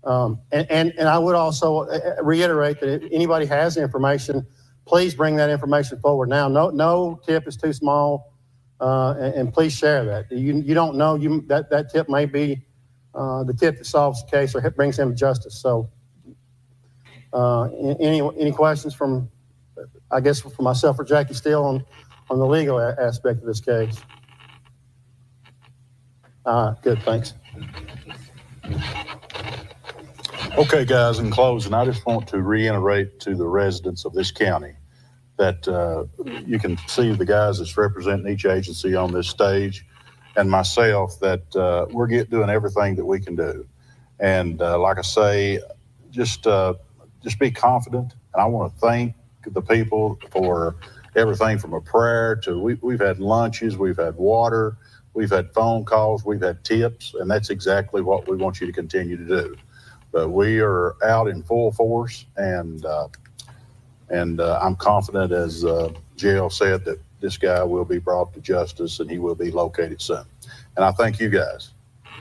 and I would also reiterate that if anybody has information, please bring that information forward now. No tip is too small, and please share that. You don't know, that tip may be the tip that solves the case or brings him to justice. So, any questions from, I guess, for myself or Jackie Steele on the legal aspect of this case? Good, thanks. Okay, guys, in closing, I just want to reiterate to the residents of this county that you can see the guys that's representing each agency on this stage and myself that we're doing everything that we can do. And like I say, just be confident. And I want to thank the people for everything from a prayer to we've had lunches, we've had water, we've had phone calls, we've had tips, and that's exactly what we want you to continue to do. But we are out in full force, and I'm confident, as JL said, that this guy will be brought to justice and he will be located soon. And I thank you guys.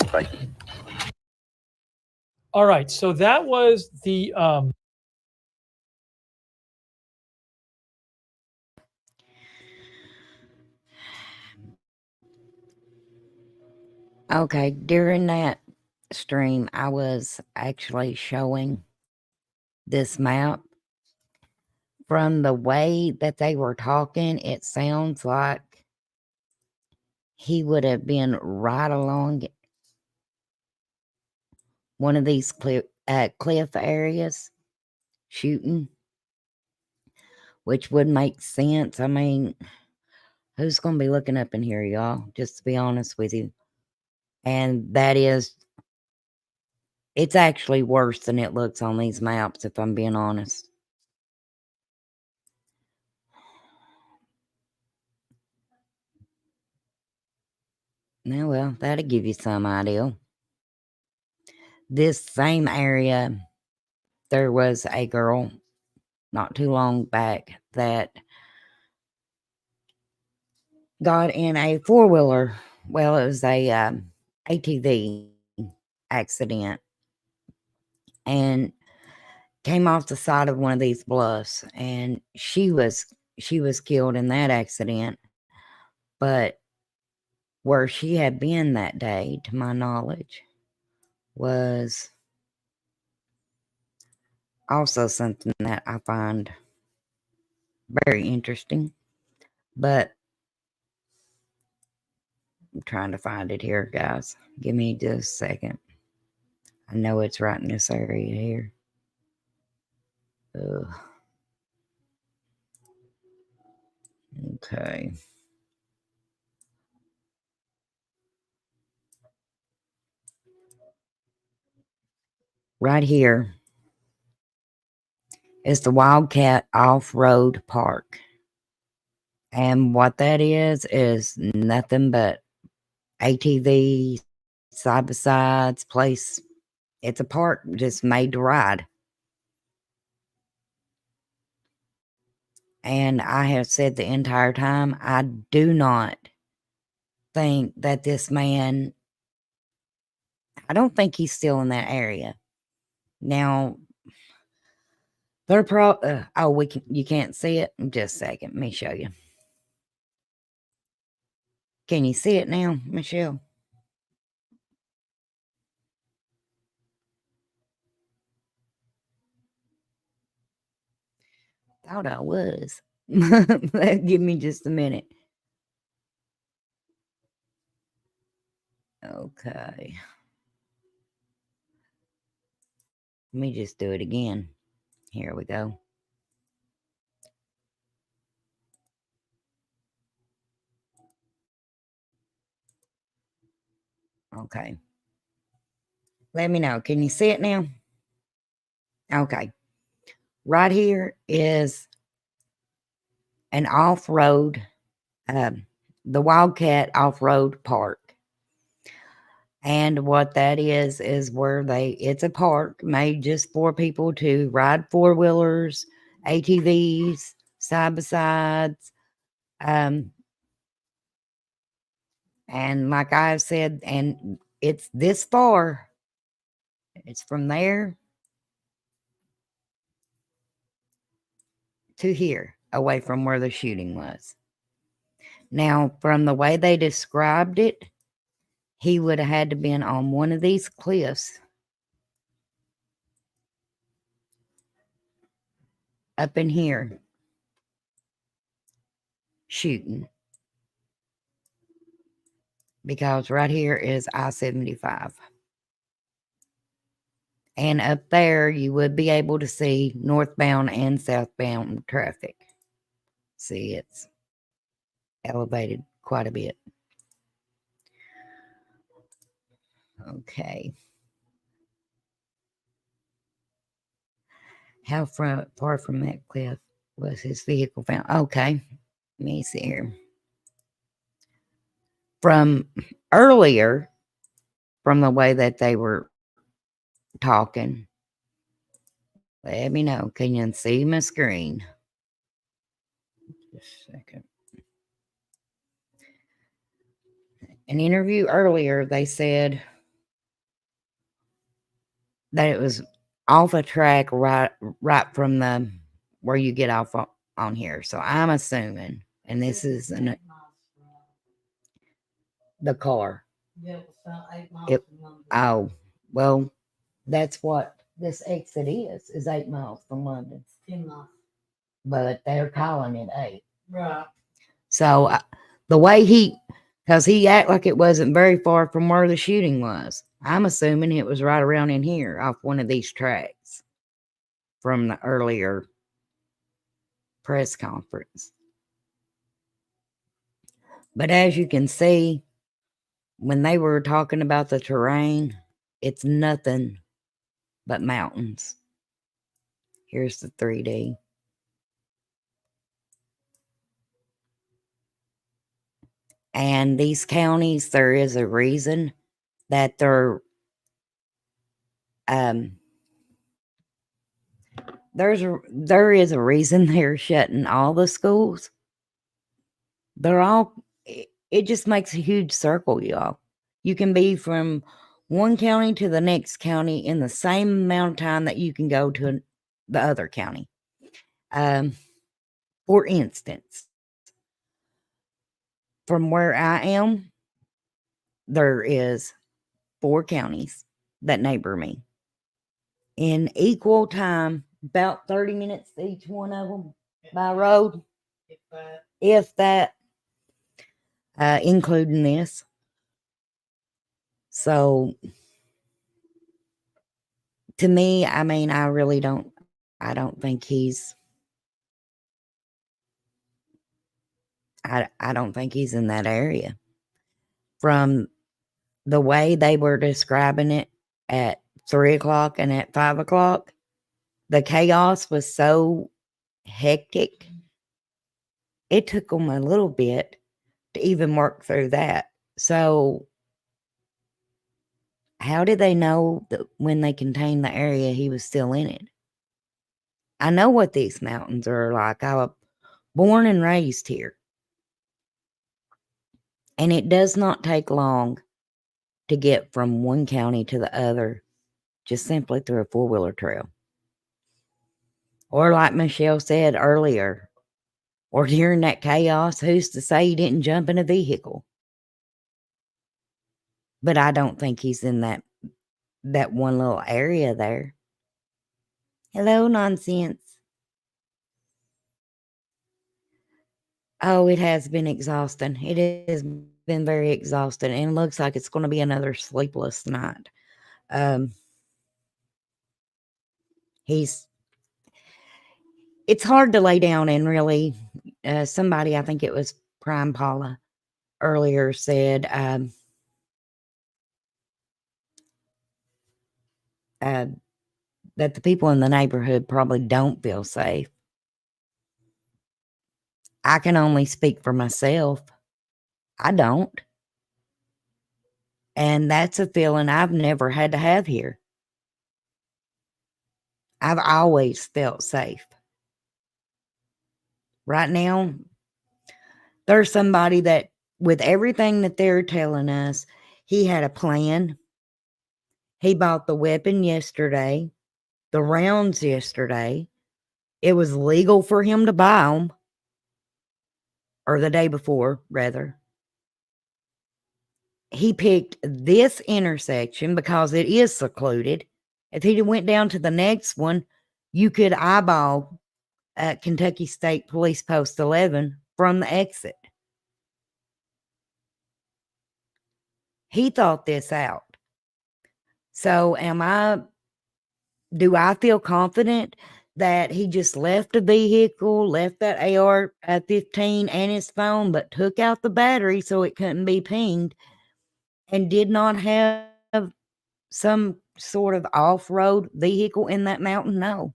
Thank you. All right. So that was the Okay, during that stream, I was actually showing this map. From the way that they were talking, it sounds like he would have been right along one of these cliff areas shooting, which would make sense. I mean, who's going to be looking up in here, y'all? Just to be honest with you. And that is, it's actually worse than it looks on these maps, if I'm being honest. Now, well, that'll give you some idea. This same area, there was a girl not too long back that got in a four-wheeler. Well, it was a ATV accident and came off the side of one of these bluffs, and she was killed in that accident. But where she had been that day, to my knowledge, was also something that I find very interesting. But I'm trying to find it here, guys. Give me just a second. I know it's right in this area here. Ugh. Okay. Right here is the Wildcat Off-Road Park. And what that is nothing but ATVs, side-by-sides, place. It's a park just made to ride. And I have said the entire time, I do not think that this man, I don't think he's still in that area. Now, they're you can't see it? Just a second, let me show you. Can you see it now, Michelle? Thought I was. Give me just a minute. Okay. Let me just do it again. Here we go. Okay. Let me know. Can you see it now? Okay. Right here is an off-road, the Wildcat Off-Road Park. And what that is where it's a park made just for people to ride four-wheelers, ATVs, side-by-sides. And like I've said, and it's this far. It's from there to here, away from where the shooting was. Now, from the way they described it, he would have had to been on one of these cliffs up in here shooting, because right here is I-75. And up there, you would be able to see northbound and southbound traffic. See, it's elevated quite a bit. Okay. How far from that cliff was his vehicle found? Okay. Let me see here. From earlier, from the way that they were talking, let me know. Can you see my screen? Just a second. An interview earlier, they said that it was off a track right from the where you get off on here. So I'm assuming, and this is the car. It, oh, well, that's what this exit is 8 miles from London. 10 miles. But they're calling it 8. Right. So the way because he acted like it wasn't very far from where the shooting was. I'm assuming it was right around in here off one of these tracks from the earlier press conference. But as you can see, when they were talking about the terrain, it's nothing but mountains. Here's the 3D. And these counties, there is a reason that there is a reason they're shutting all the schools. It just makes a huge circle, y'all. You can be from one county to the next county in the same amount of time that you can go to the other county. For instance, from where I am, there is 4 counties that neighbor me. In equal time, about 30 minutes to each one of them by road. If that, including this. So, to me, I mean, I don't think he's, I don't think he's in that area. From the way they were describing it at 3 o'clock and at 5 o'clock, the chaos was so hectic. It took them a little bit to even work through that. So, how did they know that when they contained the area, he was still in it? I know what these mountains are like. I was born and raised here. And it does not take long to get from one county to the other just simply through a 4-wheeler trail. Or like Michelle said earlier, or during that chaos, who's to say he didn't jump in a vehicle? But I don't think he's in that one little area there. Hello, nonsense. Oh, it has been exhausting. It has been very exhausting, and it looks like it's going to be another sleepless night. It's hard to lay down and really, somebody, I think it was Prime Paula earlier said, that the people in the neighborhood probably don't feel safe. I can only speak for myself. I don't. And that's a feeling I've never had to have here. I've always felt safe. Right now, there's somebody that, with everything that they're telling us, he had a plan. He bought the weapon yesterday, the rounds yesterday. It was legal for him to buy them, or the day before, rather. He picked this intersection because it is secluded. If he went down to the next one, you could eyeball Kentucky State Police Post 11 from the exit. He thought this out. So am I Do I feel confident that he just left a vehicle, left that AR-15 and his phone, but took out the battery so it couldn't be pinged, and did not have some sort of off-road vehicle in that mountain? No.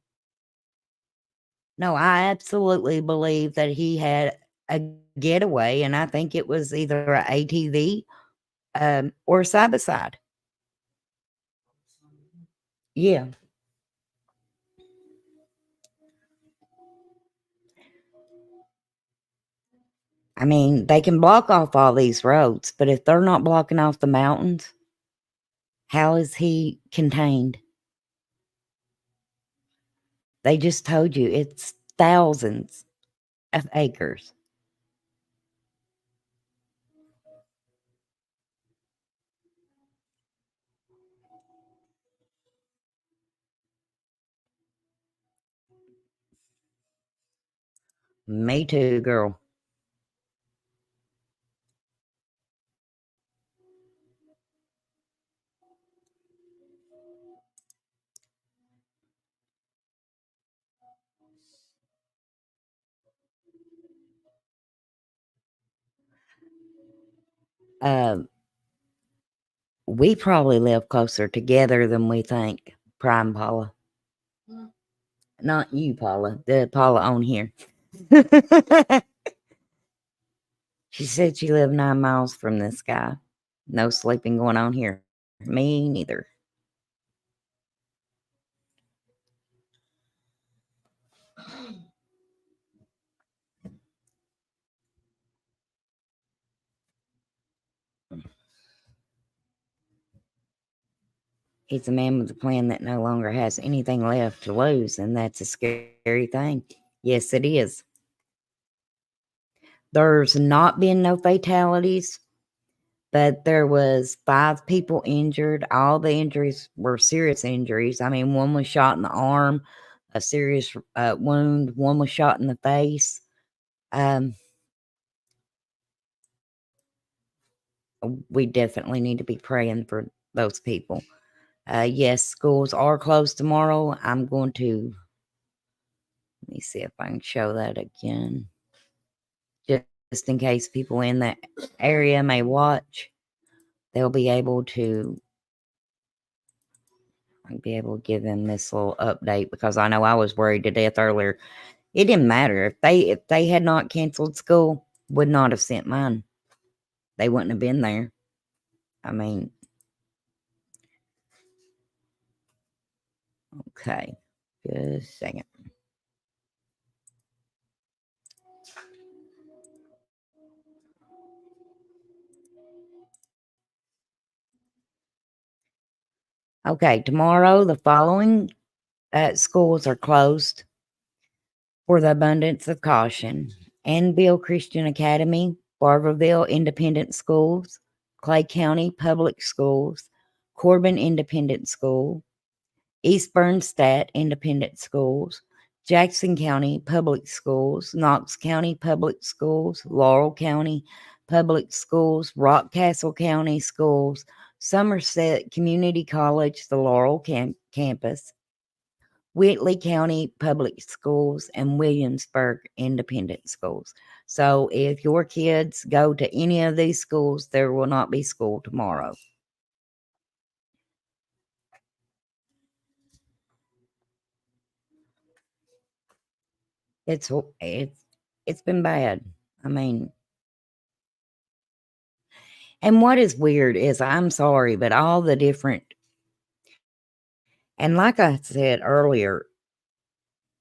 No, I absolutely believe that he had a getaway, and I think it was either a ATV, or a side-by-side. Yeah. I mean, they can block off all these roads, but if they're not blocking off the mountains, how is he contained? They just told you it's thousands of acres. Me too, girl. Uh, we probably live closer together than we think, Prime Paula. Not you, Paula. The Paula on here. She said she lived 9 miles from this guy. No sleeping going on here. Me neither. He's a man with a plan that no longer has anything left to lose, and that's a scary thing. Yes, it is. There's not been no fatalities, but there was 5 people injured. All the injuries were serious injuries. I mean, one was shot in the arm, a serious wound. One was shot in the face. We definitely need to be praying for those people. Yes, schools are closed tomorrow. I'm going to, let me see if I can show that again. Just in case people in that area may watch, they'll be able to give them this little update, because I know I was worried to death earlier. It didn't matter if they had not canceled school, would not have sent mine. They wouldn't have been there. I mean, okay, just a second. Okay, tomorrow the following schools are closed for the abundance of caution: Annville Christian Academy, Barberville Independent Schools, Clay County Public Schools, Corbin Independent School, East Bernstadt Independent Schools, Jackson County Public Schools, Knox County Public Schools, Laurel County Public Schools, Rockcastle County Schools, Somerset Community College, the Laurel campus, Whitley County Public Schools, and Williamsburg Independent Schools. So if your kids go to any of these schools, there will not be school tomorrow. It's been bad. I mean, and what is weird is, I'm sorry, but all the different, and like I said earlier,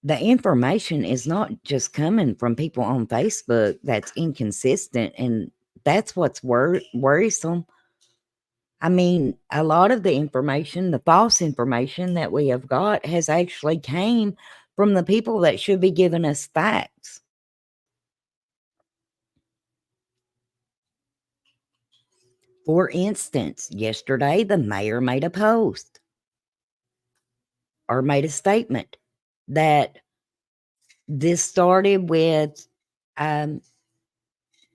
the information is not just coming from people on Facebook that's inconsistent, and that's what's worrisome. I mean, a lot of the information, the false information that we have got, has actually came from the people that should be giving us facts. For instance, yesterday the mayor made a post, or made a statement, that this started with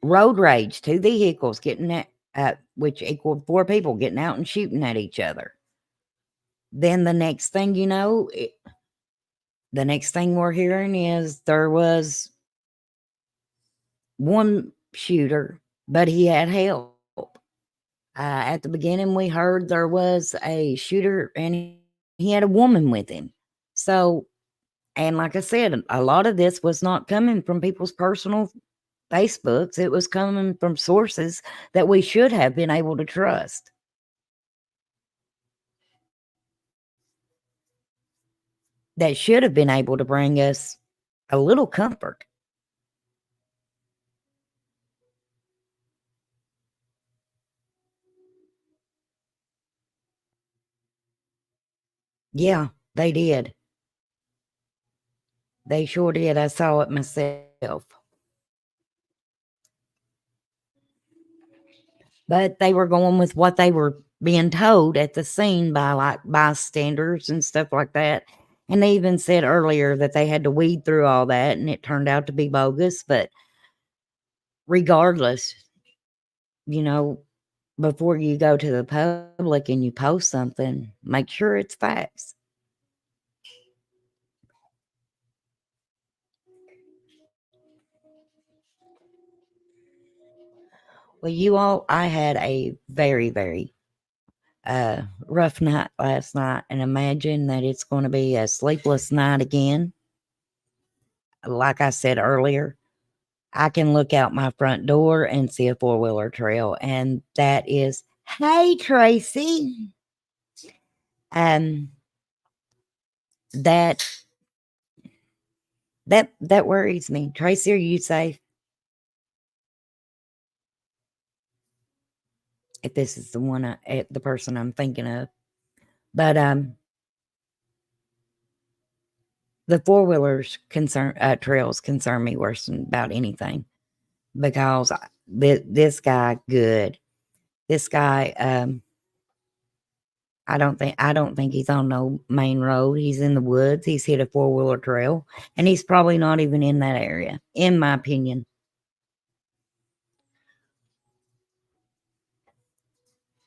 road rage, 2 vehicles getting at which equaled 4 people getting out and shooting at each other. then the next thing you know, the next thing we're hearing is there was one shooter, but he had help. At the beginning, we heard there was a shooter and he had a woman with him. So, and like I said, a lot of this was not coming from people's personal Facebooks. It was coming from sources that we should have been able to trust. That should have been able to bring us a little comfort. Yeah, they did. They sure did. I saw it myself. But they were going with what they were being told at the scene by like bystanders and stuff like that. And they even said earlier that they had to weed through all that and it turned out to be bogus. But regardless, you know, before you go to the public and you post something, make sure it's facts. Well, you all, I had a very, very rough night last night, and imagine that it's going to be a sleepless night again. Like I said earlier, I can look out my front door and see a four-wheeler trail, and that is, hey, Tracy. That worries me. Tracy, are you safe? If this is the one, the person I'm thinking of, but the four-wheelers trails concern me worse than about anything, because this guy, this guy, I don't think he's on no main road. He's in the woods. He's hit a four-wheeler trail, and he's probably not even in that area, in my opinion.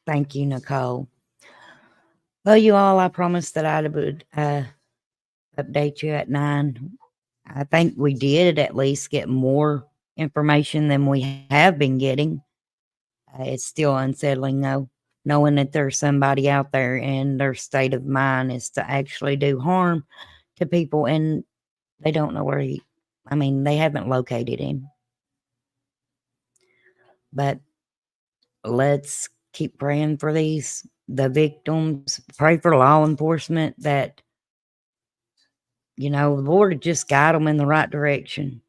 Thank you, Nicole. Well, you all, I promised that I would update you at 9. I think we did at least get more information than we have been getting. It's still unsettling, though, knowing that there's somebody out there and their state of mind is to actually do harm to people, and they don't know where they haven't located him. But let's keep praying for the victims, pray for law enforcement that, the Lord just guide them in the right direction.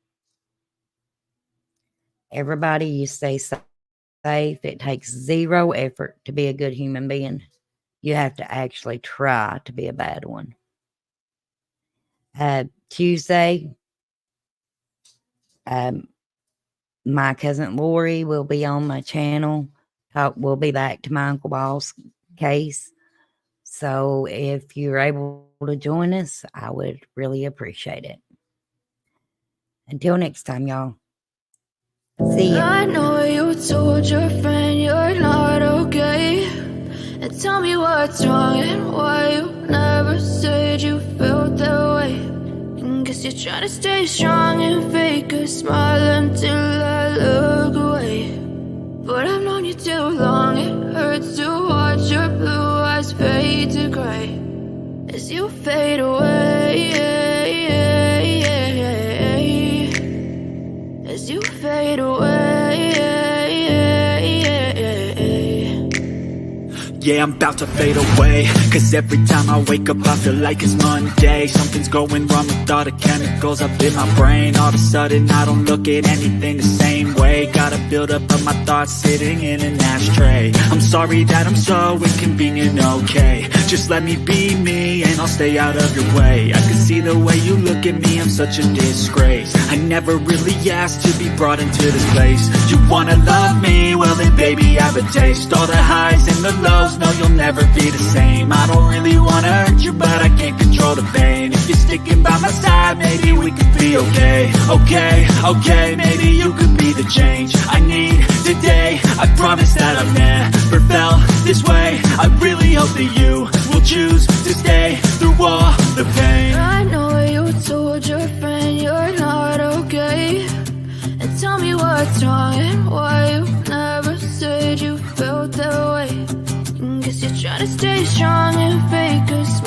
Everybody, you stay safe. It takes zero effort to be a good human being. You have to actually try to be a bad one. Tuesday, my cousin Lori will be on my channel. We'll be back to my Uncle Ball's case. So if you're able to join us, I would really appreciate it. Until next time, y'all. See ya. I know you told your friend you're not okay. And tell me what's wrong and why you never said you felt that way. And guess you're trying to stay strong and fake a smile until I look away. But I've known you too long, it hurts to watch your blue eyes fade to gray as you fade away. As you fade away. Yeah, I'm about to fade away, cause every time I wake up I feel like it's Monday. Something's going wrong with all the chemicals up in my brain. All of a sudden I don't look at anything the same way. Got a buildup of my thoughts sitting in an ashtray. I'm sorry that I'm so inconvenient, okay. Just let me be me and I'll stay out of your way. I can see the way you look at me, I'm such a disgrace. I never really asked to be brought into this place. You wanna love me? Well then baby, have a taste. All the highs and the lows, no, you'll never be the same. I don't really wanna hurt you, but I can't control the pain. If you're sticking by my side, maybe we could be okay. Okay, maybe you could be the change I need today. I promise that I've never felt this way. I really hope that you will choose to stay through all the pain. I know you told your friend you're not okay, and tell me what's wrong and why you never said you felt that way. Guess you're trying to stay strong and fake a smile.